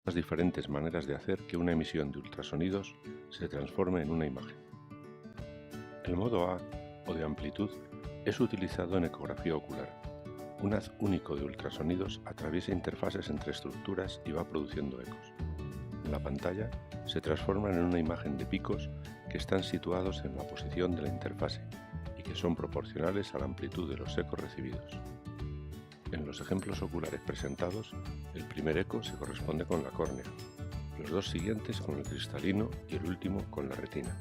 Las diferentes maneras de hacer que una emisión de ultrasonidos se transforme en una imagen. El modo A, o de amplitud, es utilizado en ecografía ocular. Un haz único de ultrasonidos atraviesa interfaces entre estructuras y va produciendo ecos. En la pantalla se transforman en una imagen de picos que están situados en la posición de la interfase y que son proporcionales a la amplitud de los ecos recibidos. En los ejemplos oculares presentados, el primer eco se corresponde con la córnea, los dos siguientes con el cristalino y el último con la retina,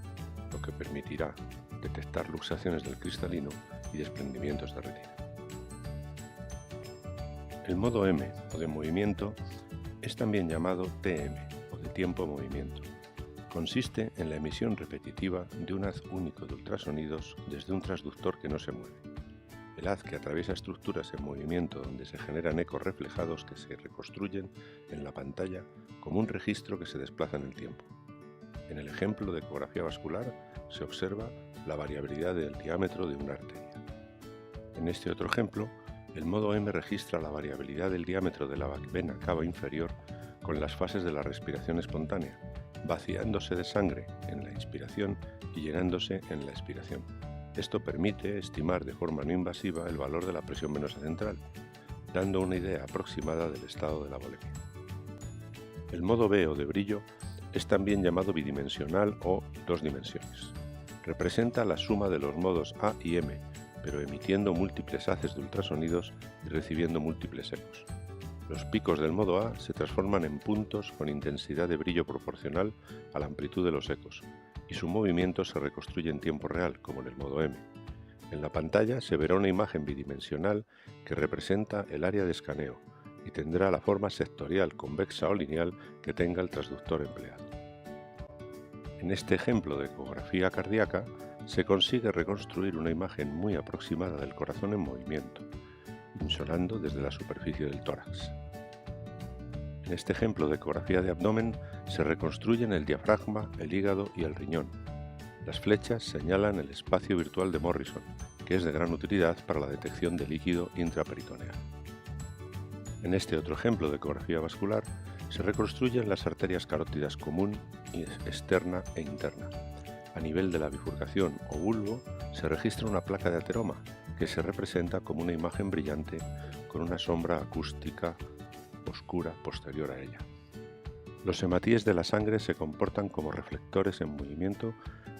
lo que permitirá detectar luxaciones del cristalino y desprendimientos de retina. El modo M, o de movimiento, es también llamado TM, o de tiempo-movimiento. Consiste en la emisión repetitiva de un haz único de ultrasonidos desde un transductor que no se mueve. El haz que atraviesa estructuras en movimiento donde se generan ecos reflejados que se reconstruyen en la pantalla como un registro que se desplaza en el tiempo. En el ejemplo de ecografía vascular se observa la variabilidad del diámetro de una arteria. En este otro ejemplo, el modo M registra la variabilidad del diámetro de la vena cava inferior con las fases de la respiración espontánea, vaciándose de sangre en la inspiración y llenándose en la expiración. Esto permite estimar de forma no invasiva el valor de la presión venosa central, dando una idea aproximada del estado de la volemia. El modo B, o de brillo, es también llamado bidimensional o dos dimensiones. Representa la suma de los modos A y M, pero emitiendo múltiples haces de ultrasonidos y recibiendo múltiples ecos. Los picos del modo A se transforman en puntos con intensidad de brillo proporcional a la amplitud de los ecos, y su movimiento se reconstruye en tiempo real, como en el modo M. En la pantalla se verá una imagen bidimensional que representa el área de escaneo y tendrá la forma sectorial, convexa o lineal que tenga el transductor empleado. En este ejemplo de ecografía cardíaca se consigue reconstruir una imagen muy aproximada del corazón en movimiento, insonando desde la superficie del tórax. En este ejemplo de ecografía de abdomen se reconstruyen el diafragma, el hígado y el riñón. Las flechas señalan el espacio virtual de Morrison, que es de gran utilidad para la detección de líquido intraperitoneal. En este otro ejemplo de ecografía vascular se reconstruyen las arterias carótidas común, externa e interna. A nivel de la bifurcación o bulbo se registra una placa de ateroma que se representa como una imagen brillante con una sombra acústica oscura posterior a ella. Los hematíes de la sangre se comportan como reflectores en movimiento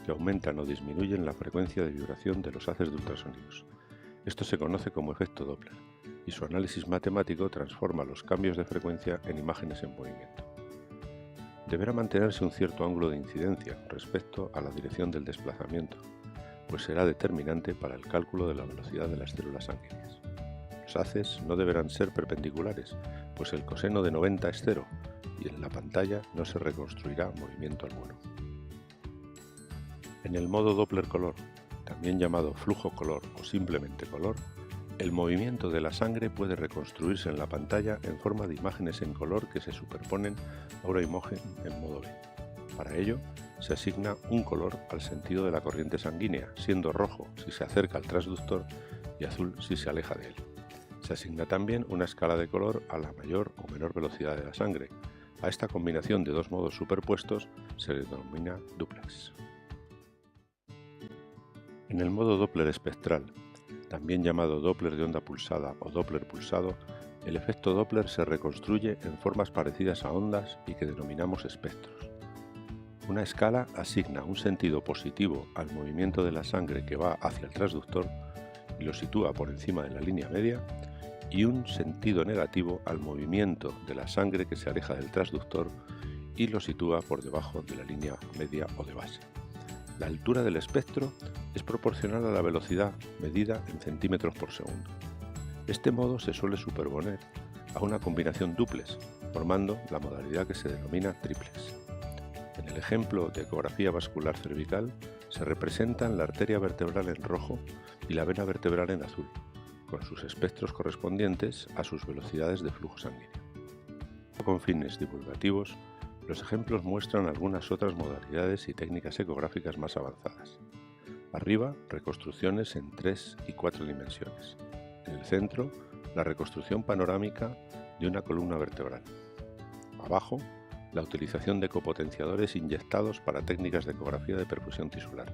que aumentan o disminuyen la frecuencia de vibración de los haces de ultrasonidos. Esto se conoce como efecto Doppler, y su análisis matemático transforma los cambios de frecuencia en imágenes en movimiento. Deberá mantenerse un cierto ángulo de incidencia respecto a la dirección del desplazamiento, pues será determinante para el cálculo de la velocidad de las células sanguíneas. Los haces no deberán ser perpendiculares, pues el coseno de 90 es 0 y en la pantalla no se reconstruirá movimiento alguno. En el modo Doppler color, también llamado flujo color o simplemente color, el movimiento de la sangre puede reconstruirse en la pantalla en forma de imágenes en color que se superponen a una imagen en modo B. Para ello, se asigna un color al sentido de la corriente sanguínea, siendo rojo si se acerca al transductor y azul si se aleja de él. Se asigna también una escala de color a la mayor o menor velocidad de la sangre. A esta combinación de dos modos superpuestos se le denomina dúplex. En el modo Doppler espectral, también llamado Doppler de onda pulsada o Doppler pulsado, el efecto Doppler se reconstruye en formas parecidas a ondas y que denominamos espectros. Una escala asigna un sentido positivo al movimiento de la sangre que va hacia el transductor y lo sitúa por encima de la línea media, y un sentido negativo al movimiento de la sangre que se aleja del transductor y lo sitúa por debajo de la línea media o de base. La altura del espectro es proporcional a la velocidad medida en centímetros por segundo. Este modo se suele superponer a una combinación dúplex, formando la modalidad que se denomina triplex. En el ejemplo de ecografía vascular cervical se representan la arteria vertebral en rojo y la vena vertebral en azul, con sus espectros correspondientes a sus velocidades de flujo sanguíneo. Con fines divulgativos, los ejemplos muestran algunas otras modalidades y técnicas ecográficas más avanzadas. Arriba, reconstrucciones en 3 y 4 dimensiones. En el centro, la reconstrucción panorámica de una columna vertebral. Abajo, la utilización de copotenciadores inyectados para técnicas de ecografía de perfusión tisular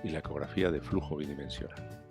y la ecografía de flujo bidimensional.